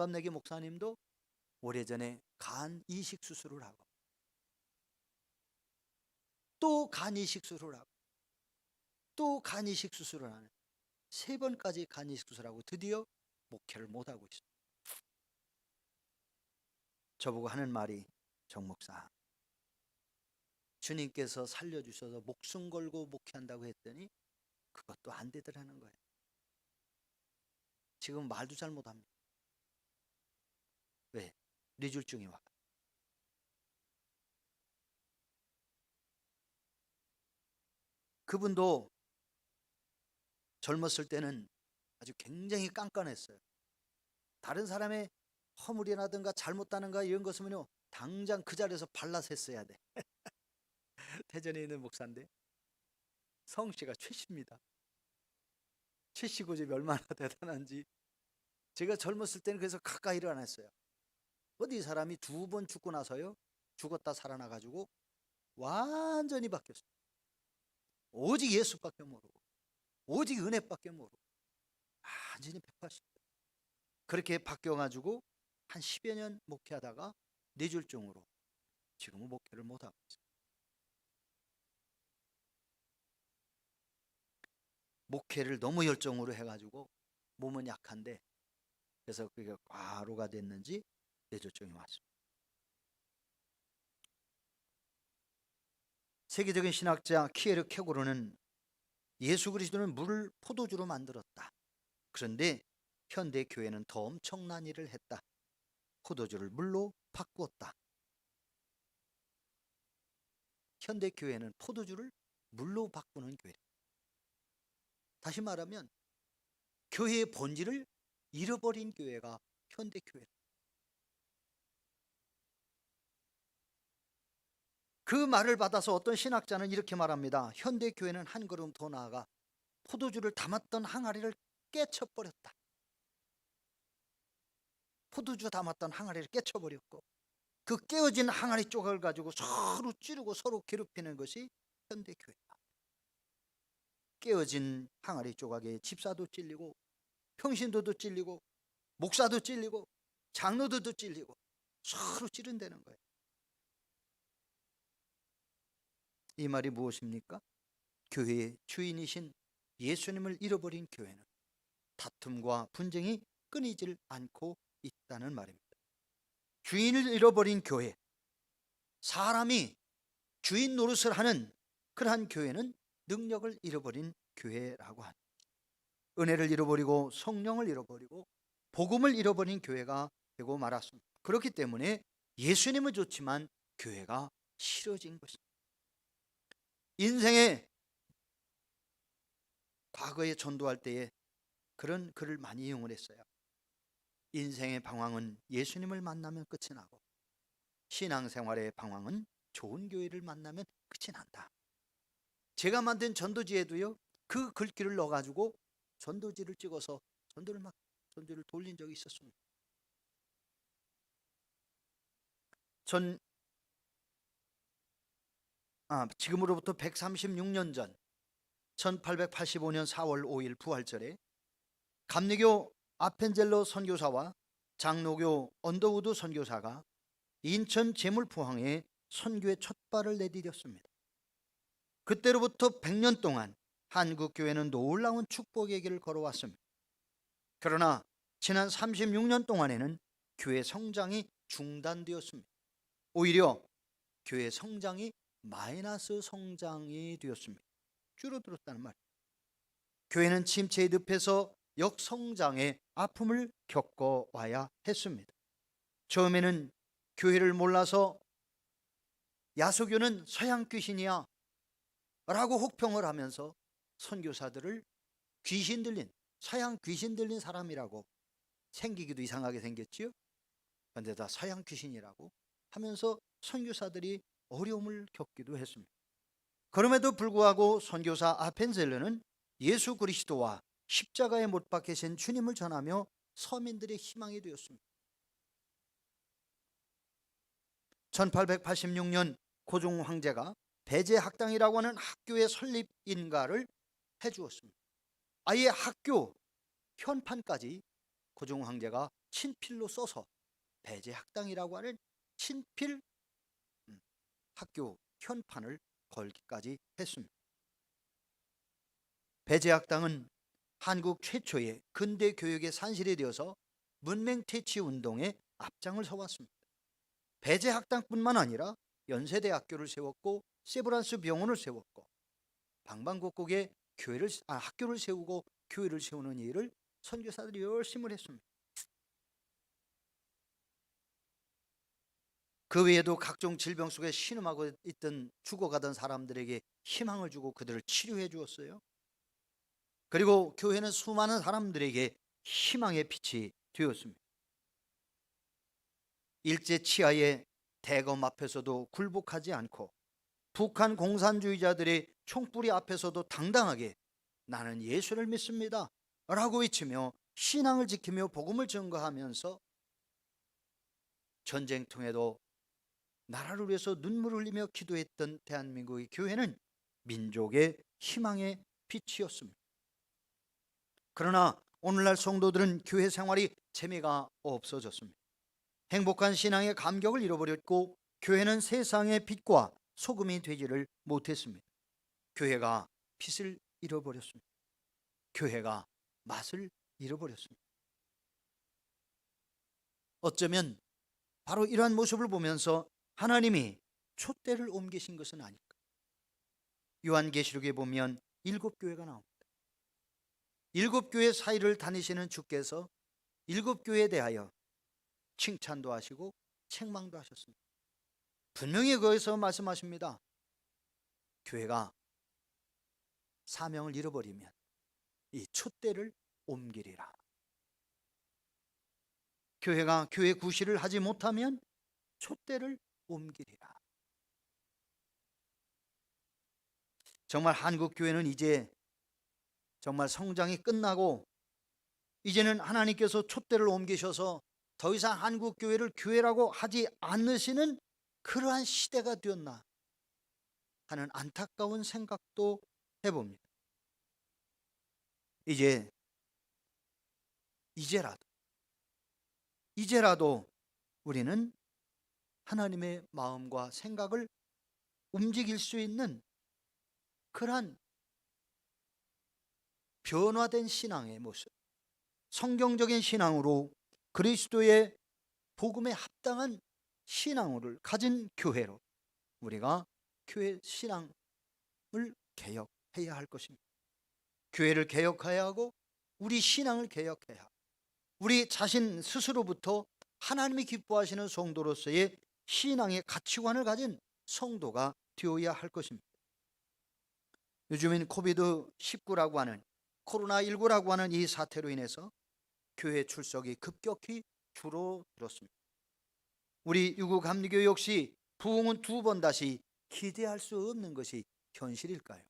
동갑내기 목사님도 오래전에 간 이식 수술을 하고 또 간 이식 수술을 하고 또 간 이식 수술을 하는 3번까지 간 이식 수술하고 드디어 목회를 못하고 있어요. 저보고 하는 말이, 정 목사, 주님께서 살려주셔서 목숨 걸고 목회한다고 했더니 그것도 안 되더라는 거예요. 지금 말도 잘 못합니다. 왜? 뇌졸중이 와. 그분도 젊었을 때는 아주 굉장히 깐깐했어요. 다른 사람의 허물이라든가 잘못다는가 이런 것은요 당장 그 자리에서 발라서 했어야 돼. 대전에 있는 목사인데 성씨가 최씨입니다. 최씨 고집이 얼마나 대단한지. 제가 젊었을 때는 그래서 가까이를 안 했어요. 어디 사람이 2번 죽고 나서요 죽었다 살아나가지고 완전히 바뀌었어요. 오직 예수밖에 모르고 오직 은혜밖에 모르고 완전히 180도 그렇게 바뀌어가지고 한 10여 년 목회하다가 뇌졸중으로 지금은 목회를 못하고 있어요. 목회를 너무 열정으로 해가지고 몸은 약한데 그래서 그게 과로가 됐는지 뇌졸중이 왔습니다. 세계적인 신학자 키에르 케고르는 예수 그리스도는 물을 포도주로 만들었다. 그런데 현대 교회는 더 엄청난 일을 했다. 포도주를 물로 바꾸었다. 현대 교회는 포도주를 물로 바꾸는 교회. 다시 말하면 교회의 본질을 잃어버린 교회가 현대 교회. 그 말을 받아서 어떤 신학자는 이렇게 말합니다. 현대 교회는 한 걸음 더 나아가 포도주를 담았던 항아리를 깨쳐버렸다. 포도주 담았던 항아리를 깨쳐버렸고 그 깨어진 항아리 조각을 가지고 서로 찌르고 서로 괴롭히는 것이 현대 교회다. 깨어진 항아리 조각에 집사도 찔리고 평신도도 찔리고 목사도 찔리고 장로들도 찔리고 서로 찌른다는 거예요. 이 말이 무엇입니까? 교회의 주인이신 예수님을 잃어버린 교회는 다툼과 분쟁이 끊이질 않고 있다는 말입니다. 주인을 잃어버린 교회, 사람이 주인 노릇을 하는 그러한 교회는 능력을 잃어버린 교회라고 합니다. 은혜를 잃어버리고 성령을 잃어버리고 복음을 잃어버린 교회가 되고 말았습니다. 그렇기 때문에 예수님은 좋지만 교회가 싫어진 것입니다. 인생에 과거에 전도할 때에 그런 글을 많이 이용을 했어요. 인생의 방황은 예수님을 만나면 끝이 나고 신앙생활의 방황은 좋은 교회를 만나면 끝이 난다. 제가 만든 전도지에도요 그 글귀를 넣어가지고 전도지를 찍어서 전도를 돌린 적이 있었습니다. 지금으로부터 136년 전 1885년 4월 5일 부활절에 감리교 아펜젤로 선교사와 장로교 언더우드 선교사가 인천 제물포항에 선교의 첫 발을 내디뎠습니다. 그때로부터 100년 동안 한국교회는 놀라운 축복의 길을 걸어왔습니다. 그러나 지난 36년 동안에는 교회 성장이 중단되었습니다. 오히려 교회 성장이 마이너스 성장이 되었습니다. 줄어들었다는 말이에요. 교회는 침체의 늪에서 역성장의 아픔을 겪어와야 했습니다. 처음에는 교회를 몰라서 야소교는 서양 귀신이야 라고 혹평을 하면서 선교사들을 귀신 들린, 서양 귀신 들린 사람이라고, 생기기도 이상하게 생겼지요. 그런데 다 서양 귀신이라고 하면서 선교사들이 어려움을 겪기도 했습니다. 그럼에도 불구하고 선교사 아펜젤러는 예수 그리스도와 십자가에 못 박히신 주님을 전하며 서민들의 희망이 되었습니다. 1886년 고종 황제가 배제학당이라고 하는 학교의 설립 인가를 해주었습니다. 아예 학교 현판까지 고종 황제가 친필로 써서 배제학당이라고 하는 친필 학교 현판을 걸기까지 했습니다. 배제학당은 한국 최초의 근대 교육의 산실이 되어서 문맹퇴치 운동에 앞장을 서왔습니다. 배제학당뿐만 아니라 연세대학교를 세웠고 세브란스 병원을 세웠고 방방곡곡에 학교를 세우고 교회를 세우는 일을 선교사들이 열심히 했습니다. 그 외에도 각종 질병 속에 신음하고 있던 죽어가던 사람들에게 희망을 주고 그들을 치료해 주었어요. 그리고 교회는 수많은 사람들에게 희망의 빛이 되었습니다. 일제 치하의 대검 앞에서도 굴복하지 않고 북한 공산주의자들의 총뿌리 앞에서도 당당하게 나는 예수를 믿습니다 라고 외치며 신앙을 지키며 복음을 전가하면서 전쟁통에도 나라를 위해서 눈물을 흘리며 기도했던 대한민국의 교회는 민족의 희망의 빛이었습니다. 그러나 오늘날 성도들은 교회 생활이 재미가 없어졌습니다. 행복한 신앙의 감격을 잃어버렸고 교회는 세상의 빛과 소금이 되지를 못했습니다. 교회가 빛을 잃어버렸습니다. 교회가 맛을 잃어버렸습니다. 어쩌면 바로 이러한 모습을 보면서 하나님이 촛대를 옮기신 것은 아닐까. 요한계시록에 보면 7교회가 나옵니다. 7교회 사이를 다니시는 주께서 7교회에 대하여 칭찬도 하시고 책망도 하셨습니다. 분명히 거기서 말씀하십니다. 교회가 사명을 잃어버리면 이 촛대를 옮기리라. 교회가 교회 구실을 하지 못하면 촛대를 옮기리라. 정말 한국 교회는 이제 정말 성장이 끝나고 이제는 하나님께서 촛대를 옮기셔서 더 이상 한국 교회를 교회라고 하지 않으시는 그러한 시대가 되었나 하는 안타까운 생각도 해봅니다. 이제라도 우리는 하나님의 마음과 생각을 움직일 수 있는 그러한 변화된 신앙의 모습, 성경적인 신앙으로 그리스도의 복음에 합당한 신앙을 가진 교회로 우리가 교회 신앙을 개혁해야 할 것입니다. 교회를 개혁해야 하고 우리 신앙을 개혁해야 하고 우리 자신 스스로부터 하나님이 기뻐하시는 성도로서의 신앙의 가치관을 가진 성도가 되어야 할 것입니다. 요즘엔 코비드-19라고 하는 코로나19라고 하는 이 사태로 인해서 교회 출석이 급격히 줄어들었습니다. 우리 유구감리교 역시 부흥은 2번 다시 기대할 수 없는 것이 현실일까요?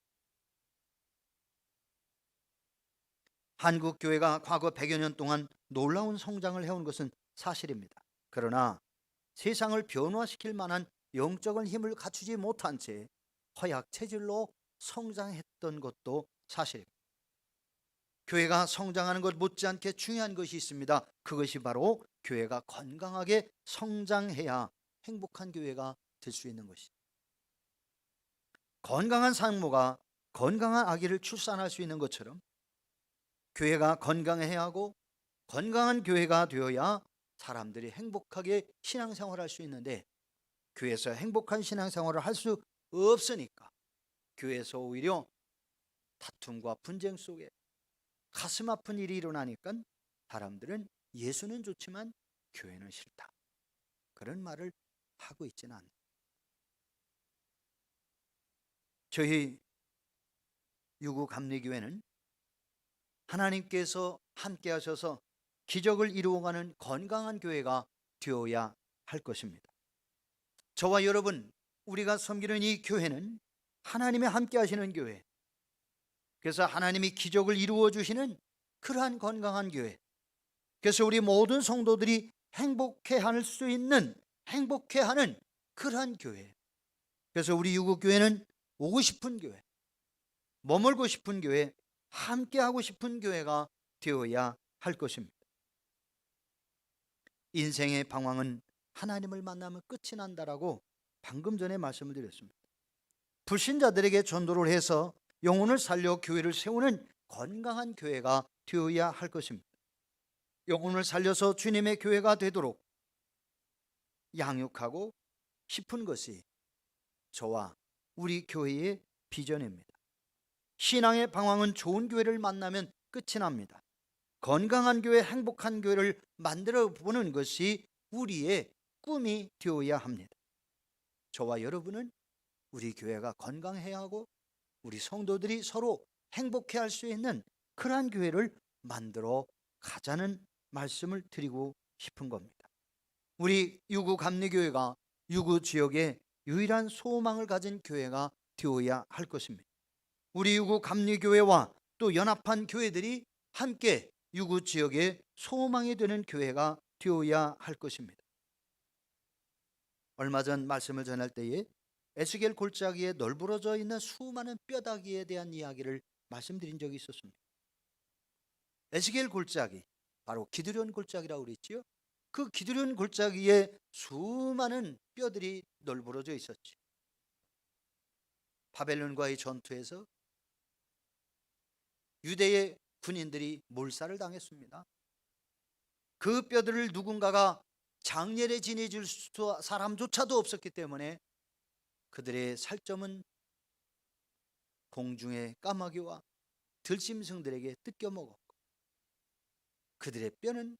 한국 교회가 과거 100여 년 동안 놀라운 성장을 해온 것은 사실입니다. 그러나 세상을 변화시킬 만한 영적인 힘을 갖추지 못한 채 허약 체질로 성장했던 것도 사실입니다. 교회가 성장하는 것 못지않게 중요한 것이 있습니다. 그것이 바로 교회가 건강하게 성장해야 행복한 교회가 될 수 있는 것이죠. 건강한 산모가 건강한 아기를 출산할 수 있는 것처럼 교회가 건강해야 하고 건강한 교회가 되어야 사람들이 행복하게 신앙생활을 할 수 있는데 교회에서 행복한 신앙생활을 할 수 없으니까 교회에서 오히려 다툼과 분쟁 속에 가슴 아픈 일이 일어나니까 사람들은 예수는 좋지만 교회는 싫다. 그런 말을 하고 있지는 않습니다. 저희 유구감리교회는 하나님께서 함께 하셔서 기적을 이루어가는 건강한 교회가 되어야 할 것입니다. 저와 여러분, 우리가 섬기는 이 교회는 하나님이 함께 하시는 교회, 그래서 하나님이 기적을 이루어 주시는 그러한 건강한 교회, 그래서 우리 모든 성도들이 행복해할 수 있는, 행복해하는 그러한 교회, 그래서 우리 유구교회는 오고 싶은 교회, 머물고 싶은 교회, 함께하고 싶은 교회가 되어야 할 것입니다. 인생의 방황은 하나님을 만나면 끝이 난다라고 방금 전에 말씀을 드렸습니다. 불신자들에게 전도를 해서 영혼을 살려 교회를 세우는 건강한 교회가 되어야 할 것입니다. 영혼을 살려서 주님의 교회가 되도록 양육하고 싶은 것이 저와 우리 교회의 비전입니다. 신앙의 방황은 좋은 교회를 만나면 끝이 납니다. 건강한 교회, 행복한 교회를 만들어 보는 것이 우리의 꿈이 되어야 합니다. 저와 여러분은 우리 교회가 건강해야 하고 우리 성도들이 서로 행복해 할 수 있는 그러한 교회를 만들어 가자는 말씀을 드리고 싶은 겁니다. 우리 유구 감리교회가 유구 지역에 유일한 소망을 가진 교회가 되어야 할 것입니다. 우리 유구 감리교회와 또 연합한 교회들이 함께 유구 지역에 소망이 되는 교회가 되어야 할 것입니다. 얼마 전 말씀을 전할 때에 에스겔 골짜기에 널브러져 있는 수많은 뼈다귀에 대한 이야기를 말씀드린 적이 있었습니다. 에스겔 골짜기, 바로 기드론 골짜기라고 그랬지요. 그 기드론 골짜기에 수많은 뼈들이 널브러져 있었지. 바벨론과의 전투에서 유대의 군인들이 몰살을 당했습니다. 그 뼈들을 누군가가 장례에 지내줄 사람조차도 없었기 때문에 그들의 살점은 공중의 까마귀와 들짐승들에게 뜯겨먹었고 그들의 뼈는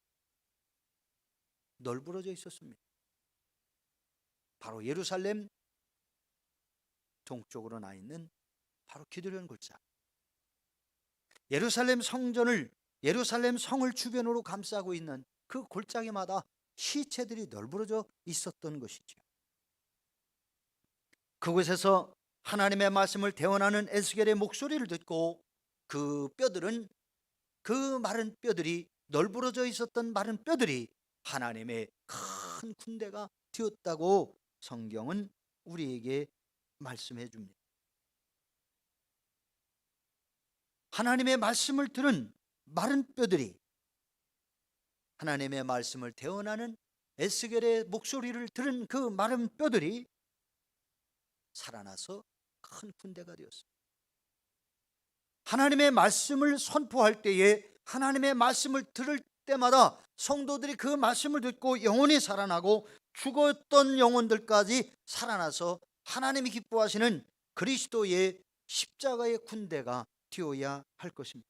널브러져 있었습니다. 바로 예루살렘 동쪽으로 나 있는 바로 기드론 골짜기, 예루살렘 성을 주변으로 감싸고 있는 그 골짜기마다 시체들이 널브러져 있었던 것이죠. 그곳에서 하나님의 말씀을 대언하는 에스겔의 목소리를 듣고 그 마른 뼈들이, 널브러져 있었던 마른 뼈들이 하나님의 큰 군대가 되었다고 성경은 우리에게 말씀해 줍니다. 하나님의 말씀을 들은 마른 뼈들이, 하나님의 말씀을 대언하는 에스겔의 목소리를 들은 그 마른 뼈들이 살아나서 큰 군대가 되었습니다. 하나님의 말씀을 선포할 때에, 하나님의 말씀을 들을 때마다 성도들이 그 말씀을 듣고 영혼이 살아나고 죽었던 영혼들까지 살아나서 하나님이 기뻐하시는 그리스도의 십자가의 군대가 되어야 할 것입니다.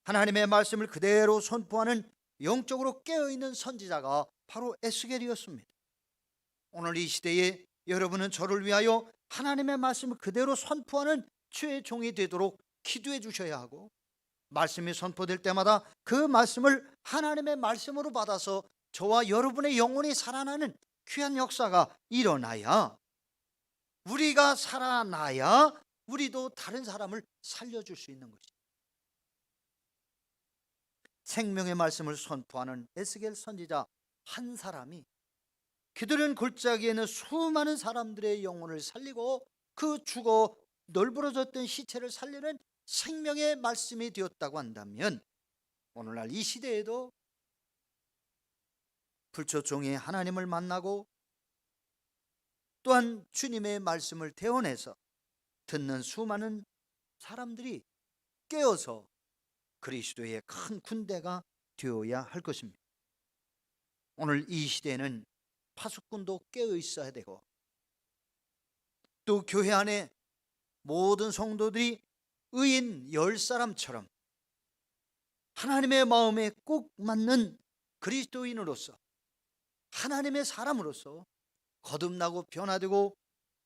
하나님의 말씀을 그대로 선포하는 영적으로 깨어있는 선지자가 바로 에스겔이었습니다. 오늘 이 시대에 여러분은 저를 위하여 하나님의 말씀을 그대로 선포하는 주의 종이 되도록 기도해 주셔야 하고, 말씀이 선포될 때마다 그 말씀을 하나님의 말씀으로 받아서 저와 여러분의 영혼이 살아나는 귀한 역사가 일어나야, 우리가 살아나야 우리도 다른 사람을 살려줄 수 있는 것입니다. 생명의 말씀을 선포하는 에스겔 선지자 한 사람이 기드론 골짜기에는 수많은 사람들의 영혼을 살리고 그 죽어 널브러졌던 시체를 살리는 생명의 말씀이 되었다고 한다면, 오늘날 이 시대에도 불초종이 하나님을 만나고 또한 주님의 말씀을 대언해서 듣는 수많은 사람들이 깨어서 그리스도의 큰 군대가 되어야 할 것입니다. 오늘 이 시대에는 파수꾼도 깨어 있어야 되고, 또 교회 안에 모든 성도들이 의인 10사람처럼 하나님의 마음에 꼭 맞는 그리스도인으로서, 하나님의 사람으로서 거듭나고 변화되고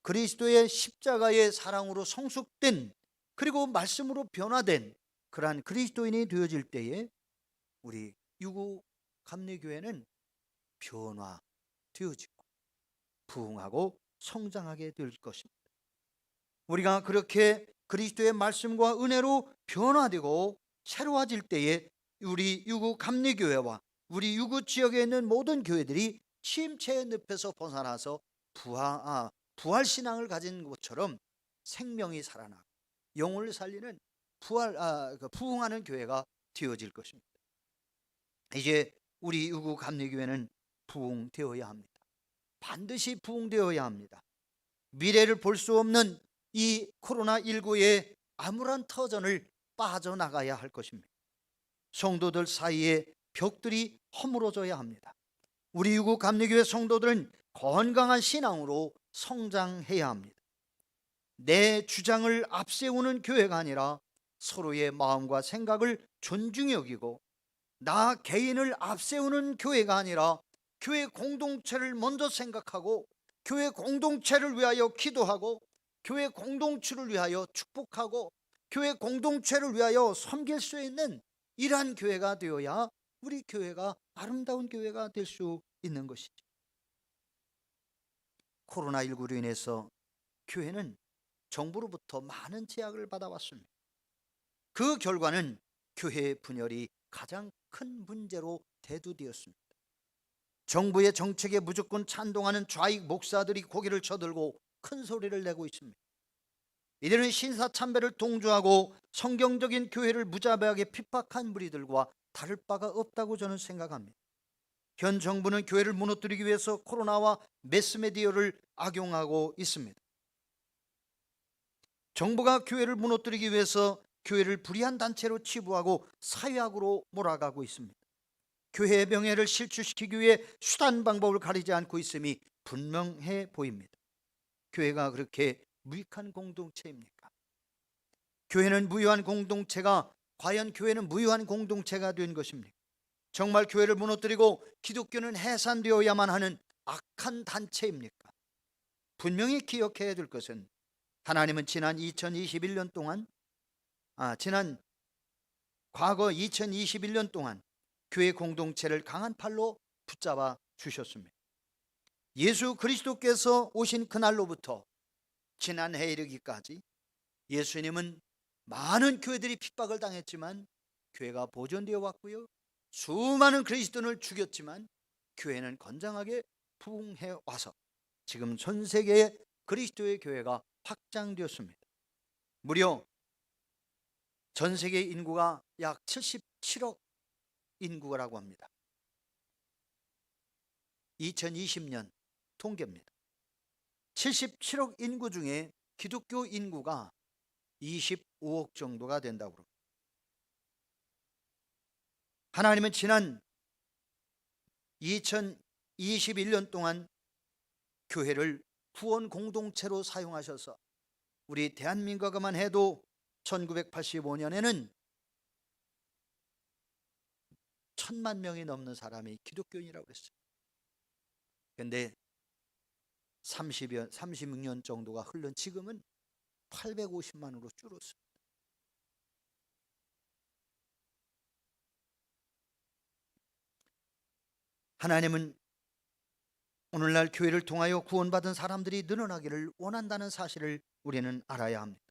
그리스도의 십자가의 사랑으로 성숙된, 그리고 말씀으로 변화된 그러한 그리스도인이 되어질 때에 우리 유구 감리교회는 변화되어지고 부흥하고 성장하게 될 것입니다. 우리가 그렇게 그리스도의 말씀과 은혜로 변화되고 새로워질 때에 우리 유구 감리교회와 우리 유구 지역에 있는 모든 교회들이 침체의 늪에서 벗어나서 부활신앙을 가진 것처럼 생명이 살아나고 영혼을 살리는 부흥하는 교회가 되어질 것입니다. 이제 우리 유구 감리교회는 부흥되어야 합니다. 반드시 부흥되어야 합니다. 미래를 볼 수 없는 이 코로나19의 암울한 터전을 빠져나가야 할 것입니다. 성도들 사이에 벽들이 허물어져야 합니다. 우리 유구 감리교회 성도들은 건강한 신앙으로 성장해야 합니다. 내 주장을 앞세우는 교회가 아니라 서로의 마음과 생각을 존중히 여기고, 나 개인을 앞세우는 교회가 아니라 교회 공동체를 먼저 생각하고 교회 공동체를 위하여 기도하고 교회 공동체를 위하여 축복하고 교회 공동체를 위하여 섬길 수 있는 이러한 교회가 되어야 우리 교회가 아름다운 교회가 될 수 있는 것이죠. 코로나19로 인해서 교회는 정부로부터 많은 제약을 받아왔습니다. 그 결과는 교회의 분열이 가장 큰 문제로 대두되었습니다. 정부의 정책에 무조건 찬동하는 좌익 목사들이 고개를 쳐들고 큰 소리를 내고 있습니다. 이들은 신사참배를 동조하고 성경적인 교회를 무자비하게 핍박한 무리들과 다를 바가 없다고 저는 생각합니다. 현 정부는 교회를 무너뜨리기 위해서 코로나와 매스미디어를 악용하고 있습니다. 정부가 교회를 무너뜨리기 위해서 교회를 불의한 단체로 치부하고 사회학으로 몰아가고 있습니다. 교회의 명예를 실추시키기 위해 수단 방법을 가리지 않고 있음이 분명해 보입니다. 교회가 그렇게 무익한 공동체입니까? 교회는 무효한 공동체가, 과연 교회는 무효한 공동체가 된 것입니까? 정말 교회를 무너뜨리고 기독교는 해산되어야만 하는 악한 단체입니까? 분명히 기억해야 될 것은, 하나님은 지난 2021년 동안 과거 2021년 동안 교회 공동체를 강한 팔로 붙잡아 주셨습니다. 예수 그리스도께서 오신 그날로부터 지난해에 이르기까지 예수님은 많은 교회들이 핍박을 당했지만 교회가 보존되어 왔고요, 수많은 그리스도인을 죽였지만 교회는 건장하게 부흥해 와서 지금 전 세계에 그리스도의 교회가 확장되었습니다. 무려 전 세계 인구가 약 77억 인구라고 합니다. 2020년 통계입니다. 77억 인구 중에 기독교 인구가 25억 정도가 된다고 합니다. 하나님은 지난 2021년 동안 교회를 구원 공동체로 사용하셔서 우리 대한민국만 해도 1985년에는 1,000만 명이 넘는 사람이 기독교인이라고 했어요. 그런데 36년 정도가 흘른 지금은 850만으로 줄었습니다. 하나님은 오늘날 교회를 통하여 구원받은 사람들이 늘어나기를 원한다는 사실을 우리는 알아야 합니다.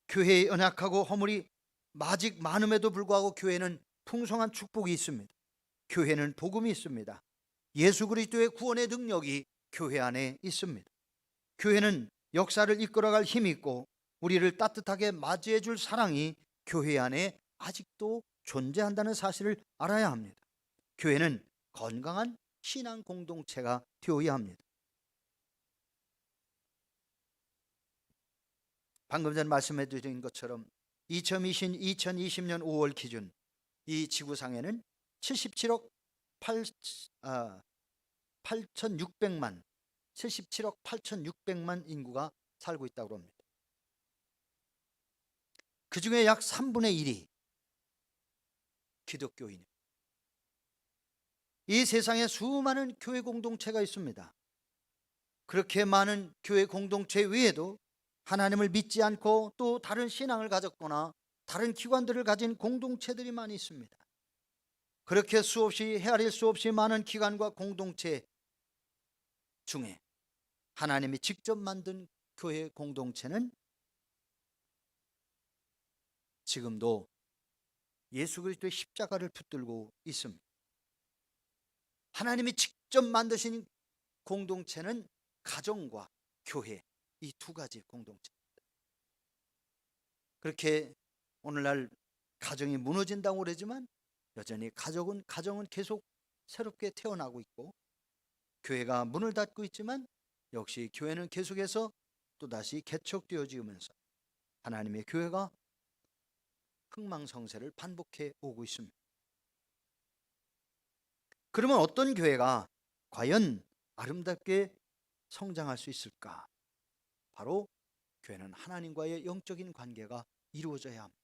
교회의 연약하고 허물이 아직 많음에도 불구하고 교회는 풍성한 축복이 있습니다. 교회는 복음이 있습니다. 예수 그리스도의 구원의 능력이 교회 안에 있습니다. 교회는 역사를 이끌어갈 힘이 있고 우리를 따뜻하게 맞이해 줄 사랑이 교회 안에 아직도 존재한다는 사실을 알아야 합니다. 교회는 건강한 신앙 공동체가 되어야 합니다. 방금 전 말씀해 드린 것처럼 2020년 5월 기준 이 지구상에는 77억 8,600만 인구가 살고 있다고 합니다. 그 중에 약 3분의 1이 기독교인입니다. 이 세상에 수많은 교회 공동체가 있습니다. 그렇게 많은 교회 공동체 외에도 하나님을 믿지 않고 또 다른 신앙을 가졌거나 다른 기관들을 가진 공동체들이 많이 있습니다. 그렇게 수없이 헤아릴 수 없이 많은 기관과 공동체 중에 하나님이 직접 만든 교회 공동체는 지금도 예수 그리스도의 십자가를 붙들고 있습니다. 하나님이 직접 만드신 공동체는 가정과 교회, 이 두 가지 공동체입니다. 그렇게 오늘날 가정이 무너진다고 그러지만 여전히 가정은 계속 새롭게 태어나고 있고 교회가 문을 닫고 있지만 역시 교회는 계속해서 또다시 개척되어지면서 하나님의 교회가 흥망성쇠를 반복해 오고 있습니다. 그러면 어떤 교회가 과연 아름답게 성장할 수 있을까? 바로 교회는 하나님과의 영적인 관계가 이루어져야 합니다.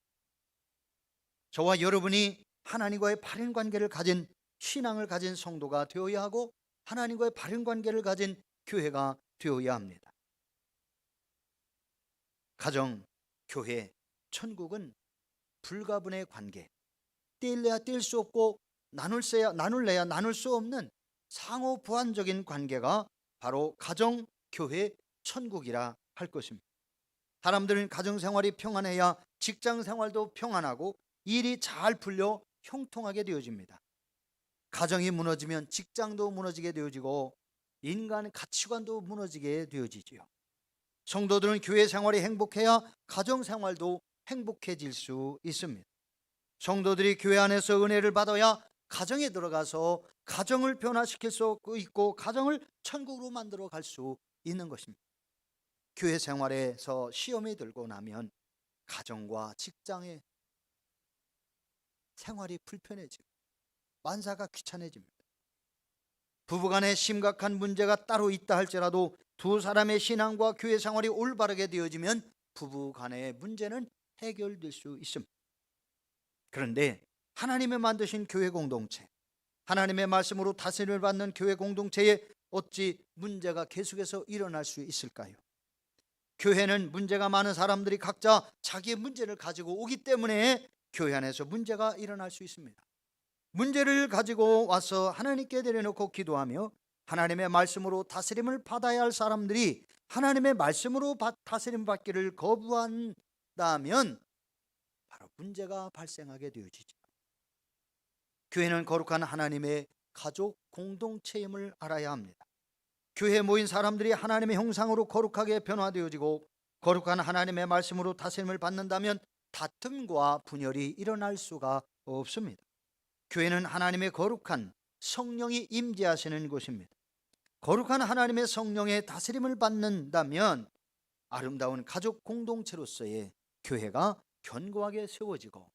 저와 여러분이 하나님과의 바른 관계를 가진 신앙을 가진 성도가 되어야 하고 하나님과의 바른 관계를 가진 교회가 되어야 합니다. 가정, 교회, 천국은 불가분의 관계, 뗄래야 뗄 수 없고 나눌래야 나눌 수 없는 상호 보완적인 관계가 바로 가정, 교회, 천국이라 할 것입니다. 사람들은 가정생활이 평안해야 직장생활도 평안하고 일이 잘 풀려 형통하게 되어집니다. 가정이 무너지면 직장도 무너지게 되어지고 인간 가치관도 무너지게 되어지지요. 성도들은 교회 생활이 행복해야 가정 생활도 행복해질 수 있습니다. 성도들이 교회 안에서 은혜를 받아야 가정에 들어가서 가정을 변화시킬 수 있고 가정을 천국으로 만들어 갈 수 있는 것입니다. 교회 생활에서 시험이 들고 나면 가정과 직장의 생활이 불편해지고 만사가 귀찮아집니다. 부부간에 심각한 문제가 따로 있다 할지라도 두 사람의 신앙과 교회 생활이 올바르게 되어지면 부부간의 문제는 해결될 수 있습니다. 그런데 하나님의 만드신 교회 공동체, 하나님의 말씀으로 다스림을 받는 교회 공동체에 어찌 문제가 계속해서 일어날 수 있을까요? 교회는 문제가 많은 사람들이 각자 자기의 문제를 가지고 오기 때문에 교회 안에서 문제가 일어날 수 있습니다. 문제를 가지고 와서 하나님께 내려놓고 기도하며 하나님의 말씀으로 다스림을 받아야 할 사람들이 하나님의 말씀으로 다스림 받기를 거부한다면 바로 문제가 발생하게 되어지죠. 교회는 거룩한 하나님의 가족 공동체임을 알아야 합니다. 교회에 모인 사람들이 하나님의 형상으로 거룩하게 변화되어지고 거룩한 하나님의 말씀으로 다스림을 받는다면 다툼과 분열이 일어날 수가 없습니다. 교회는 하나님의 거룩한 성령이 임재하시는 곳입니다. 거룩한 하나님의 성령의 다스림을 받는다면 아름다운 가족 공동체로서의 교회가 견고하게 세워지고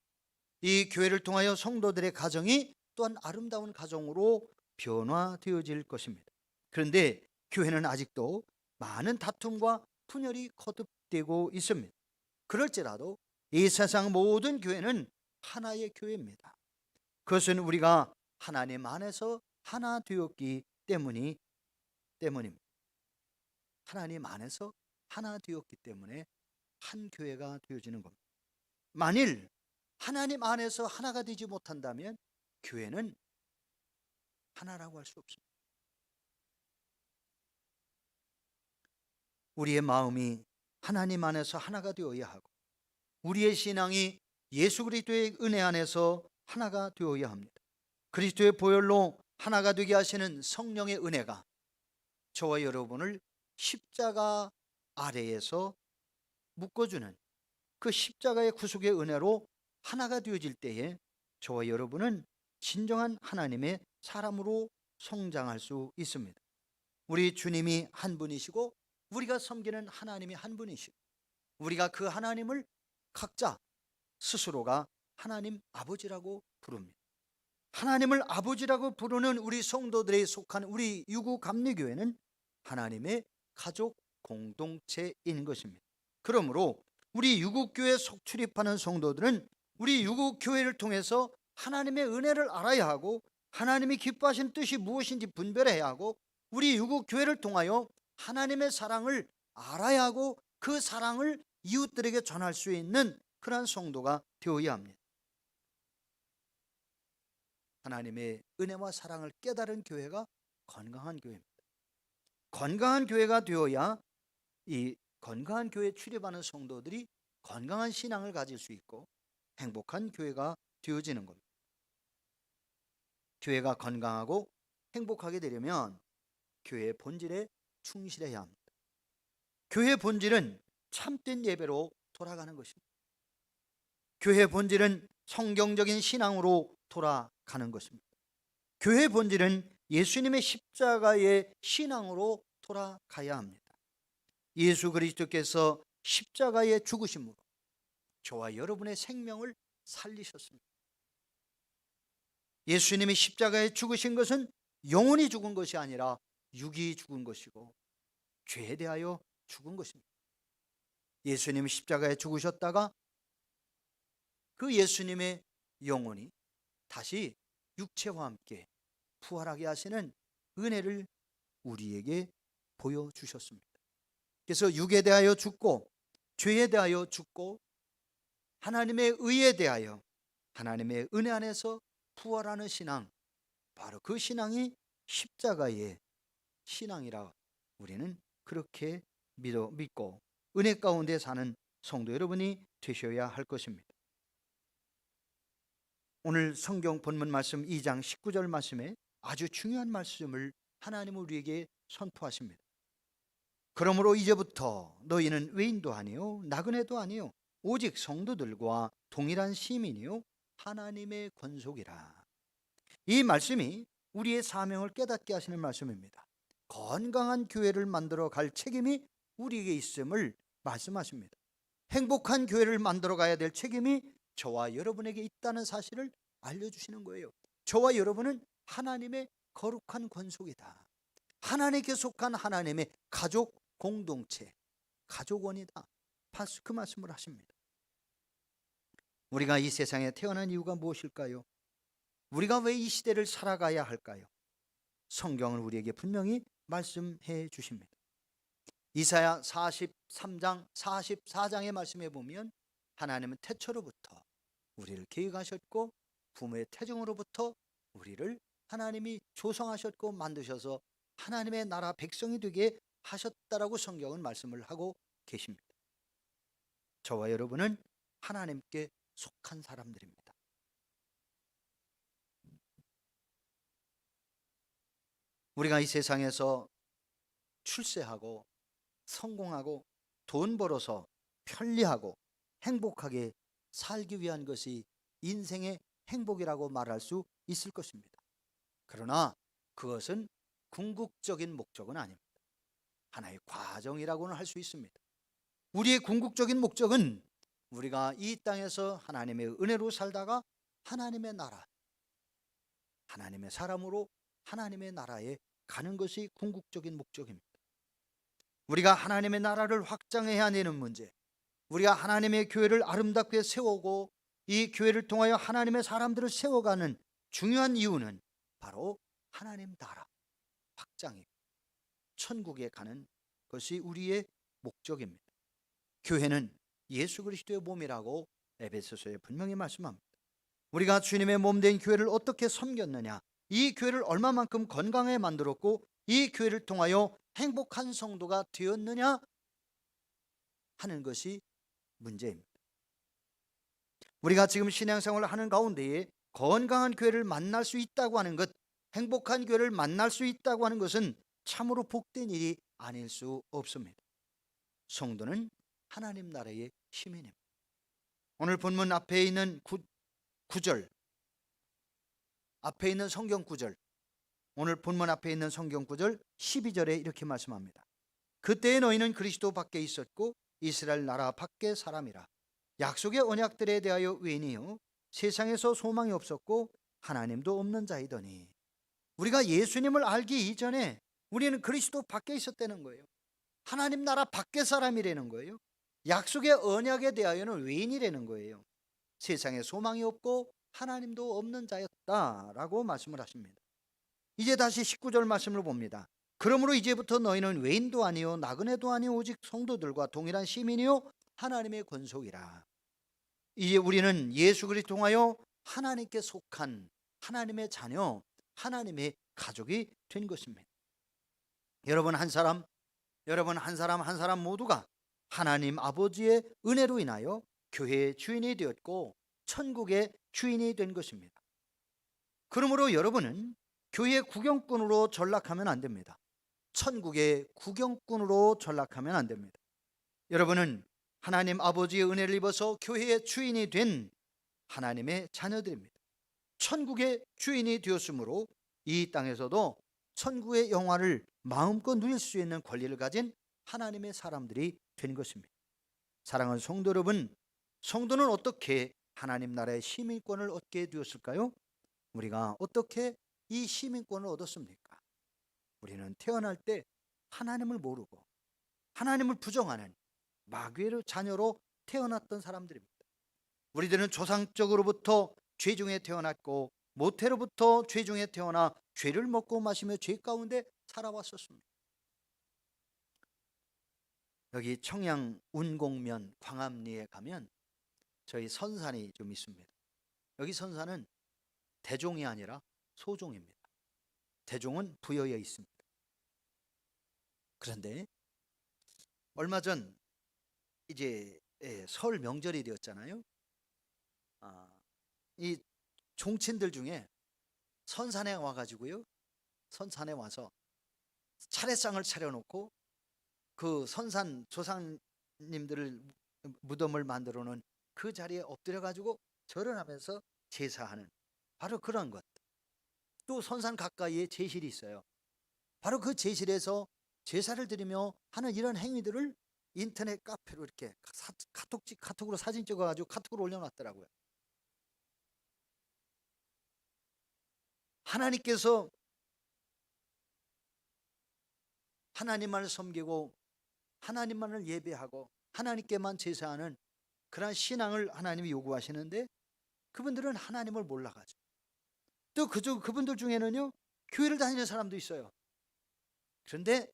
이 교회를 통하여 성도들의 가정이 또한 아름다운 가정으로 변화되어질 것입니다. 그런데 교회는 아직도 많은 다툼과 분열이 거듭되고 있습니다. 그럴지라도 이 세상 모든 교회는 하나의 교회입니다. 그것은 우리가 하나님 안에서 하나 되었기 때문입니다. 하나님 안에서 하나 되었기 때문에 한 교회가 되어지는 겁니다. 만일 하나님 안에서 하나가 되지 못한다면 교회는 하나라고 할 수 없습니다. 우리의 마음이 하나님 안에서 하나가 되어야 하고 우리의 신앙이 예수 그리스도의 은혜 안에서 하나가 되어야 합니다. 그리스도의 보혈로 하나가 되게 하시는 성령의 은혜가 저와 여러분을 십자가 아래에서 묶어주는 그 십자가의 구속의 은혜로 하나가 되어질 때에 저와 여러분은 진정한 하나님의 사람으로 성장할 수 있습니다. 우리 주님이 한 분이시고 우리가 섬기는 하나님이 한 분이시고 우리가 그 하나님을 각자 스스로가 하나님 아버지라고 부릅니다. 하나님을 아버지라고 부르는 우리 성도들에 속한 우리 유구감리교회는 하나님의 가족 공동체인 것입니다. 그러므로 우리 유구교회에 속출입하는 성도들은 우리 유구교회를 통해서 하나님의 은혜를 알아야 하고 하나님이 기뻐하신 뜻이 무엇인지 분별해야 하고 우리 유구교회를 통하여 하나님의 사랑을 알아야 하고 그 사랑을 이웃들에게 전할 수 있는 그러한 성도가 되어야 합니다. 하나님의 은혜와 사랑을 깨달은 교회가 건강한 교회입니다. 건강한 교회가 되어야 이 건강한 교회에 출입하는 성도들이 건강한 신앙을 가질 수 있고 행복한 교회가 되어지는 겁니다. 교회가 건강하고 행복하게 되려면 교회의 본질에 충실해야 합니다. 교회의 본질은 참된 예배로 돌아가는 것입니다. 교회의 본질은 성경적인 신앙으로 돌아가는 것입니다. 교회의 본질은 예수님의 십자가의 신앙으로 돌아가야 합니다. 예수 그리스도께서 십자가의 죽으심으로 저와 여러분의 생명을 살리셨습니다. 예수님이 십자가에 죽으신 것은 영혼이 죽은 것이 아니라 육이 죽은 것이고 죄에 대하여 죽은 것입니다. 예수님이 십자가에 죽으셨다가 그 예수님의 영혼이 다시 육체와 함께 부활하게 하시는 은혜를 우리에게 보여주셨습니다. 그래서 육에 대하여 죽고 죄에 대하여 죽고 하나님의 의에 대하여 하나님의 은혜 안에서 부활하는 신앙, 바로 그 신앙이 십자가의 신앙이라 우리는 그렇게 믿고 은혜 가운데 사는 성도 여러분이 되셔야 할 것입니다. 오늘 성경 본문 말씀 2장 19절 말씀에 아주 중요한 말씀을 하나님은 우리에게 선포하십니다. 그러므로 이제부터 너희는 외인도 아니요 나그네도 아니요 오직 성도들과 동일한 시민이요 하나님의 권속이라. 이 말씀이 우리의 사명을 깨닫게 하시는 말씀입니다. 건강한 교회를 만들어 갈 책임이 우리에게 있음을 말씀하십니다. 행복한 교회를 만들어 가야 될 책임이 저와 여러분에게 있다는 사실을 알려주시는 거예요. 저와 여러분은 하나님의 거룩한 권속이다. 하나님께 속한 하나님의 가족 공동체, 가족원이다. 그 말씀을 하십니다. 우리가 이 세상에 태어난 이유가 무엇일까요? 우리가 왜 이 시대를 살아가야 할까요? 성경은 우리에게 분명히 말씀해 주십니다. 이사야 43장 44장의 말씀에 보면 하나님은 태초로부터 우리를 계획하셨고 부모의 태중으로부터 우리를 하나님이 조성하셨고 만드셔서 하나님의 나라 백성이 되게 하셨다라고 성경은 말씀을 하고 계십니다. 저와 여러분은 하나님께 속한 사람들입니다. 우리가 이 세상에서 출세하고 성공하고 돈 벌어서 편리하고 행복하게 살기 위한 것이 인생의 행복이라고 말할 수 있을 것입니다. 그러나 그것은 궁극적인 목적은 아닙니다. 하나의 과정이라고는 할 수 있습니다. 우리의 궁극적인 목적은 우리가 이 땅에서 하나님의 은혜로 살다가 하나님의 나라, 하나님의 사람으로 하나님의 나라에 가는 것이 궁극적인 목적입니다. 우리가 하나님의 나라를 확장해야 되는 문제, 우리가 하나님의 교회를 아름답게 세우고 이 교회를 통하여 하나님의 사람들을 세워가는 중요한 이유는 바로 하나님 나라 확장이고 천국에 가는 것이 우리의 목적입니다. 교회는 예수 그리스도의 몸이라고 에베소서에 분명히 말씀합니다. 우리가 주님의 몸된 교회를 어떻게 섬겼느냐, 이 교회를 얼마만큼 건강하게 만들었고 이 교회를 통하여 행복한 성도가 되었느냐 하는 것이 문제입니다. 우리가 지금 신앙생활을 하는 가운데에 건강한 교회를 만날 수 있다고 하는 것, 행복한 교회를 만날 수 있다고 하는 것은 참으로 복된 일이 아닐 수 없습니다. 성도는 하나님 나라의 시민입니다. 오늘 본문 앞에 있는 구절, 앞에 있는 성경 구절, 오늘 본문 앞에 있는 성경 구절 12절에 이렇게 말씀합니다. 그때에 너희는 그리스도 밖에 있었고 이스라엘 나라 밖의 사람이라. 약속의 언약들에 대하여 외인이요 세상에서 소망이 없었고 하나님도 없는 자이더니. 우리가 예수님을 알기 이전에 우리는 그리스도 밖에 있었다는 거예요. 하나님 나라 밖의 사람이라는 거예요. 약속의 언약에 대하여는 외인이라는 거예요. 세상에 소망이 없고 하나님도 없는 자였다라고 말씀을 하십니다. 이제 다시 19절 말씀을 봅니다. 그러므로 이제부터 너희는 외인도 아니요 나그네도 아니요 오직 성도들과 동일한 시민이요 하나님의 권속이라. 이제 우리는 예수 그리스도 통하여 하나님께 속한 하나님의 자녀, 하나님의 가족이 된 것입니다. 여러분 한 사람 모두가 하나님 아버지의 은혜로 인하여 교회의 주인이 되었고 천국의 주인이 된 것입니다. 그러므로 여러분은 교회 구경꾼으로 전락하면 안 됩니다. 천국의 구경꾼으로 전락하면 안 됩니다. 여러분은 하나님 아버지의 은혜를 입어서 교회의 주인이 된 하나님의 자녀들입니다. 천국의 주인이 되었으므로 이 땅에서도 천국의 영화를 마음껏 누릴 수 있는 권리를 가진 하나님의 사람들이 된 것입니다. 사랑하는 성도 여러분, 성도는 어떻게 하나님 나라의 시민권을 얻게 되었을까요? 우리가 어떻게 이 시민권을 얻었습니까? 우리는 태어날 때 하나님을 모르고 하나님을 부정하는 마귀의 자녀로 태어났던 사람들입니다. 우리들은 조상적으로부터 죄 중에 태어났고 모태로부터 죄 중에 태어나 죄를 먹고 마시며 죄 가운데 살아왔었습니다. 여기 청양 운곡면 광암리에 가면 저희 선산이 좀 있습니다. 여기 선산은 대종이 아니라 소종입니다. 대종은 부여에 있습니다. 그런데 얼마 전 이제 설 명절이 되었잖아요. 이 종친들 중에 선산에 와가지고요, 선산에 와서 차례상을 차려놓고 그 선산 조상님들을 무덤을 만들어 놓은 그 자리에 엎드려 가지고 절을 하면서 제사하는 바로 그런 것. 또 선산 가까이에 제실이 있어요. 바로 그 제실에서 제사를 드리며 하는 이런 행위들을 인터넷 카페로 이렇게 카톡으로 사진 찍어가지고 카톡으로 올려놨더라고요. 하나님께서 하나님만을 섬기고 하나님만을 예배하고 하나님께만 제사하는 그러한 신앙을 하나님이 요구하시는데 그분들은 하나님을 몰라가지고 또 그분들 중에는요 교회를 다니는 사람도 있어요. 그런데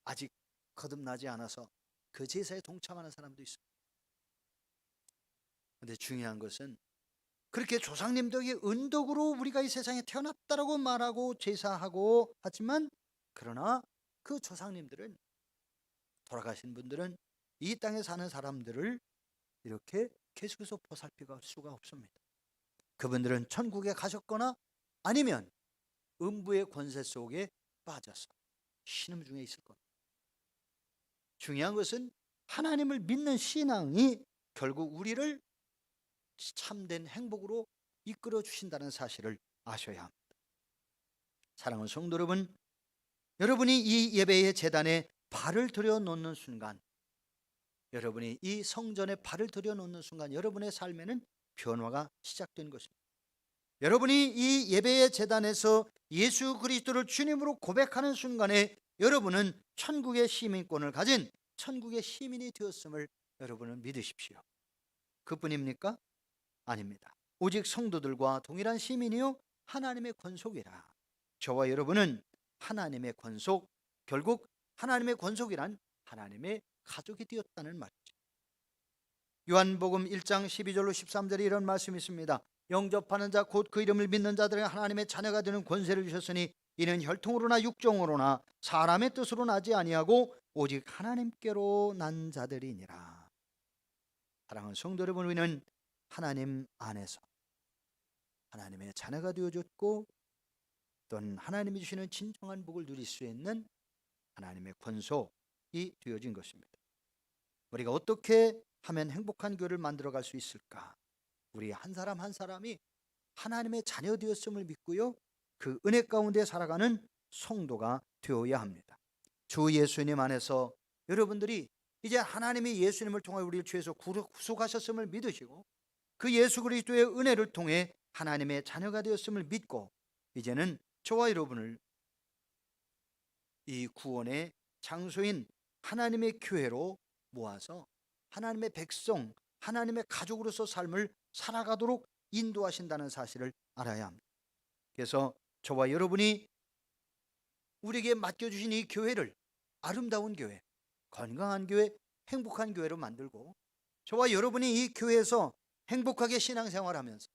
아직 거듭나지 않아서 그 제사에 동참하는 사람도 있어요. 그런데 중요한 것은 그렇게 조상님들에게 은덕으로 우리가 이 세상에 태어났다라고 말하고 제사하고 하지만 그러나 그 조상님들은, 돌아가신 분들은 이 땅에 사는 사람들을 이렇게 계속해서 보살필 수가 없습니다. 그분들은 천국에 가셨거나 아니면 음부의 권세 속에 빠져서 신음 중에 있을 겁니다. 중요한 것은 하나님을 믿는 신앙이 결국 우리를 참된 행복으로 이끌어 주신다는 사실을 아셔야 합니다. 사랑하는 성도 여러분, 여러분이 이 예배의 제단에 발을 들여놓는 순간, 여러분이 이 성전에 발을 들여놓는 순간 여러분의 삶에는 변화가 시작된 것입니다. 여러분이 이 예배의 제단에서 예수 그리스도를 주님으로 고백하는 순간에 여러분은 천국의 시민권을 가진 천국의 시민이 되었음을 여러분은 믿으십시오. 그뿐입니까? 아닙니다. 오직 성도들과 동일한 시민이요 하나님의 권속이라. 저와 여러분은 하나님의 권속, 결국 하나님의 권속이란 하나님의 가족이 되었다는 말이죠. 요한복음 1장 12절로 13절에 이런 말씀이 있습니다. 영접하는 자 곧 그 이름을 믿는 자들은 하나님의 자녀가 되는 권세를 주셨으니 이는 혈통으로나 육정으로나 사람의 뜻으로 나지 아니하고 오직 하나님께로 난 자들이니라. 사랑하는 성도 여러분, 우리는 하나님 안에서 하나님의 자녀가 되어졌고 또는 하나님이 주시는 진정한 복을 누릴 수 있는 하나님의 권속이 되어진 것입니다. 우리가 어떻게 하면 행복한 교회를 만들어갈 수 있을까? 우리 한 사람 한 사람이 하나님의 자녀 되었음을 믿고요, 그 은혜 가운데 살아가는 성도가 되어야 합니다. 주 예수님 안에서 여러분들이 이제 하나님이 예수님을 통해 우리를 죄에서 구속하셨음을 믿으시고 그 예수 그리스도의 은혜를 통해 하나님의 자녀가 되었음을 믿고 이제는 저와 여러분을 이 구원의 장소인 하나님의 교회로 모아서 하나님의 백성, 하나님의 가족으로서 삶을 살아가도록 인도하신다는 사실을 알아야 합니다. 그래서 저와 여러분이 우리에게 맡겨주신 이 교회를 아름다운 교회, 건강한 교회, 행복한 교회로 만들고 저와 여러분이 이 교회에서 행복하게 신앙생활하면서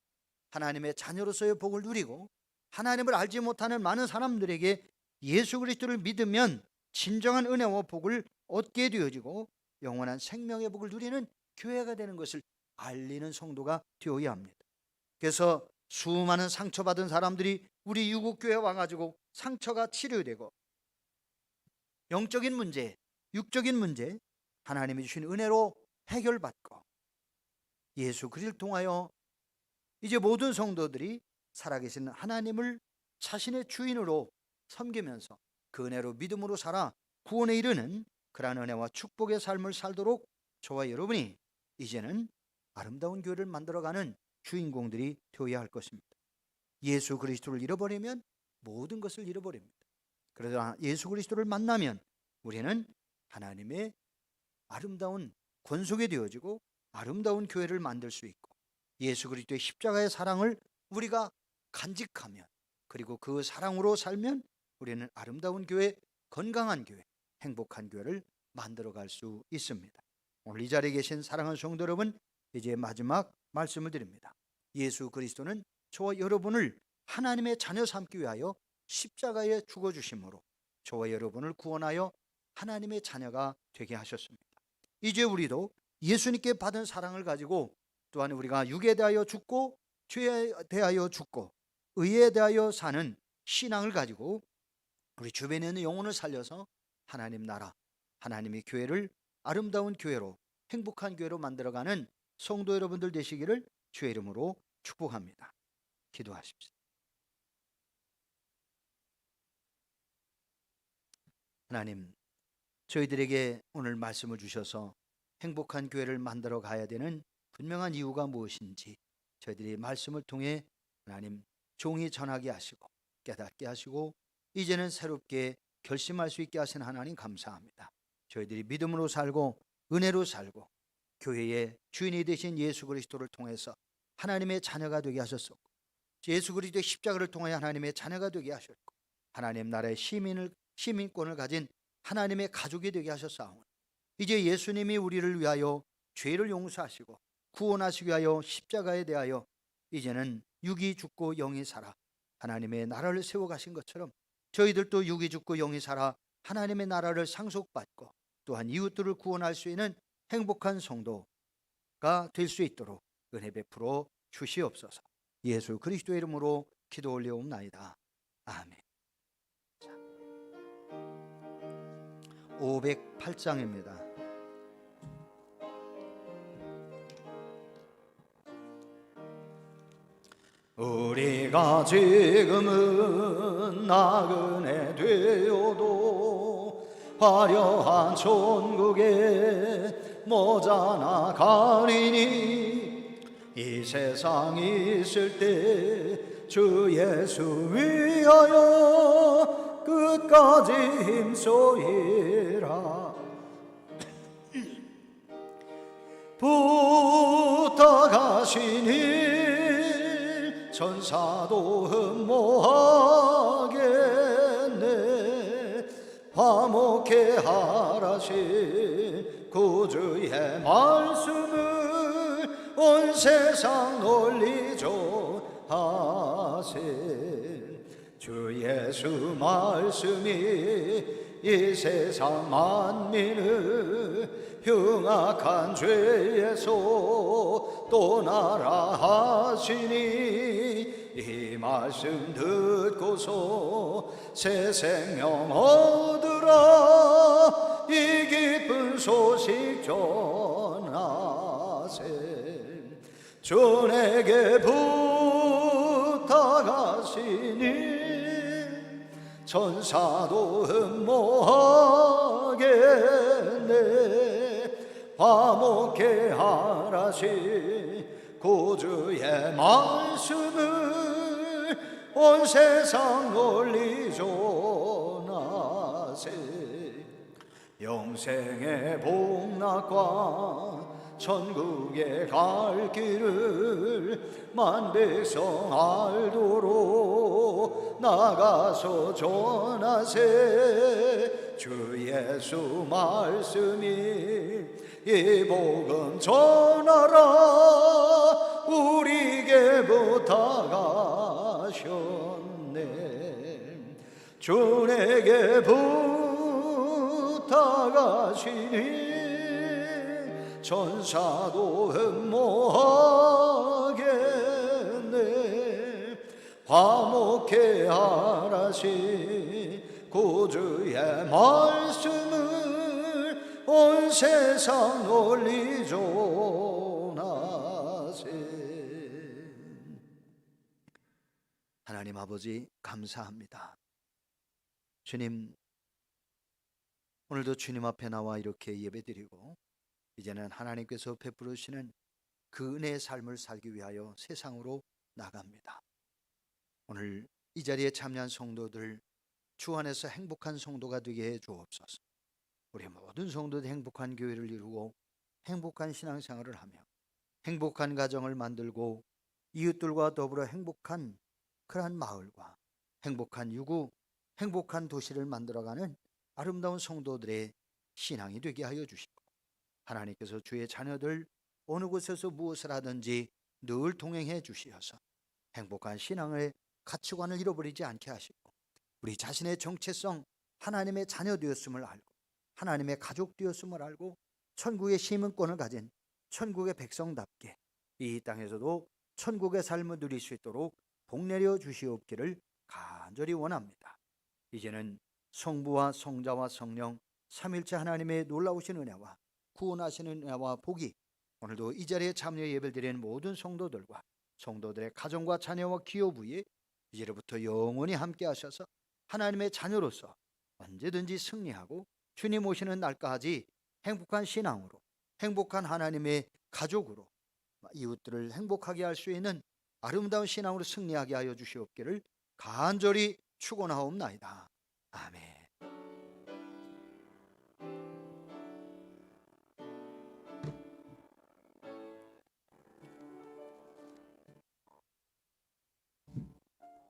하나님의 자녀로서의 복을 누리고 하나님을 알지 못하는 많은 사람들에게 예수 그리스도를 믿으면 진정한 은혜와 복을 얻게 되어지고 영원한 생명의 복을 누리는 교회가 되는 것을 알리는 성도가 되어야 합니다. 그래서 수많은 상처받은 사람들이 우리 유국교회에 와가지고 상처가 치료되고 영적인 문제, 육적인 문제 하나님이 주신 은혜로 해결받고 예수 그리스도를 통하여 이제 모든 성도들이 살아계신 하나님을 자신의 주인으로 섬기면서 그 은혜로 믿음으로 살아 구원에 이르는 그러한 은혜와 축복의 삶을 살도록 저와 여러분이 이제는 아름다운 교회를 만들어가는 주인공들이 되어야 할 것입니다. 예수 그리스도를 잃어버리면 모든 것을 잃어버립니다. 그러나 예수 그리스도를 만나면 우리는 하나님의 아름다운 권속이 되어지고 아름다운 교회를 만들 수 있고, 예수 그리스도의 십자가의 사랑을 우리가 간직하면, 그리고 그 사랑으로 살면 우리는 아름다운 교회, 건강한 교회, 행복한 교회를 만들어갈 수 있습니다. 오늘 이 자리에 계신 사랑하는 성도 여러분, 이제 마지막 말씀을 드립니다. 예수 그리스도는 저와 여러분을 하나님의 자녀 삼기 위하여 십자가에 죽어주심으로 저와 여러분을 구원하여 하나님의 자녀가 되게 하셨습니다. 이제 우리도 예수님께 받은 사랑을 가지고, 또한 우리가 육에 대하여 죽고 죄에 대하여 죽고 의에 대하여 사는 신앙을 가지고 우리 주변에 있는 영혼을 살려서 하나님 나라, 하나님의 교회를 아름다운 교회로, 행복한 교회로 만들어가는 성도 여러분들 되시기를 주의 이름으로 축복합니다. 기도하십시오. 하나님, 저희들에게 오늘 말씀을 주셔서 행복한 교회를 만들어 가야 되는 분명한 이유가 무엇인지 저희들이 말씀을 통해 하나님 종이 전하게 하시고 깨닫게 하시고 이제는 새롭게 결심할 수 있게 하신 하나님 감사합니다. 저희들이 믿음으로 살고 은혜로 살고 교회의 주인이 되신 예수 그리스도를 통해서 하나님의 자녀가 되게 하셨었고, 예수 그리스도의 십자가를 통해 하나님의 자녀가 되게 하셨고, 하나님 나라의 시민권을 가진 하나님의 가족이 되게 하셨사오니, 이제 예수님이 우리를 위하여 죄를 용서하시고 구원하시기 위하여 십자가에 대하여 이제는 육이 죽고 영이 살아 하나님의 나라를 세워가신 것처럼 저희들도 육이 죽고 영이 살아 하나님의 나라를 상속받고 또한 이웃들을 구원할 수 있는 행복한 성도가 될 수 있도록 은혜 베풀어 주시옵소서. 예수 그리스도의 이름으로 기도 올려옵나이다. 아멘. 508장입니다. 우리가 지금은 나그네 되어도 화려한 천국에 모자나 가리니, 이 세상 있을 때 주 예수 위하여 끝까지 힘쏘이라. 부탁하시니 천사도 흠모하겠네. 화목해 하라신 구주의 말씀을 온 세상 널리 전하세. 주 예수 말씀이 이 세상 만민을 흉악한 죄에서 떠나라 하시니, 이 말씀 듣고서 새 생명 얻으라. 이 기쁜 소식 전하세. 주에게 부탁하시니 천사도 흠모하겠네. 화목해 하라신 구주의 말씀을 온 세상 널리 전하세. 영생의 복락과 천국에 갈 길을 만백성 알도록 나가서 전하세. 주 예수 말씀이 이 복음 전하라. 우리에게 부탁하셨네. 주에게 부탁하시니 천사도 흠모하겠네. 화목해 하라신 구주의 말씀을 온 세상 널리 전하세. 하나님 아버지 감사합니다. 주님, 오늘도 주님 앞에 나와 이렇게 예배드리고 이제는 하나님께서 베풀으시는 그 은혜의 삶을 살기 위하여 세상으로 나갑니다. 오늘 이 자리에 참여한 성도들 주 안에서 행복한 성도가 되게 해 주옵소서. 우리 모든 성도들 행복한 교회를 이루고 행복한 신앙생활을 하며 행복한 가정을 만들고 이웃들과 더불어 행복한 그러한 마을과 행복한 유구, 행복한 도시를 만들어가는 아름다운 성도들의 신앙이 되게 하여 주시고, 하나님께서 주의 자녀들 어느 곳에서 무엇을 하든지 늘 동행해 주시어서 행복한 신앙의 가치관을 잃어버리지 않게 하시고, 우리 자신의 정체성 하나님의 자녀 되었음을 알고 하나님의 가족 되었음을 알고 천국의 시민권을 가진 천국의 백성답게 이 땅에서도 천국의 삶을 누릴 수 있도록 복내려 주시옵기를 간절히 원합니다. 이제는 성부와 성자와 성령 삼일체 하나님의 놀라우신 은혜와 구원하시는 은혜와 복이 오늘도 이 자리에 참여 예배를 드리는 모든 성도들과 성도들의 가정과 자녀와 기업 위에 이제부터 영원히 함께 하셔서 하나님의 자녀로서 언제든지 승리하고 주님 오시는 날까지 행복한 신앙으로 행복한 하나님의 가족으로 이웃들을 행복하게 할 수 있는 아름다운 신앙으로 승리하게 하여 주시옵기를 간절히 축원하옵나이다. 아멘.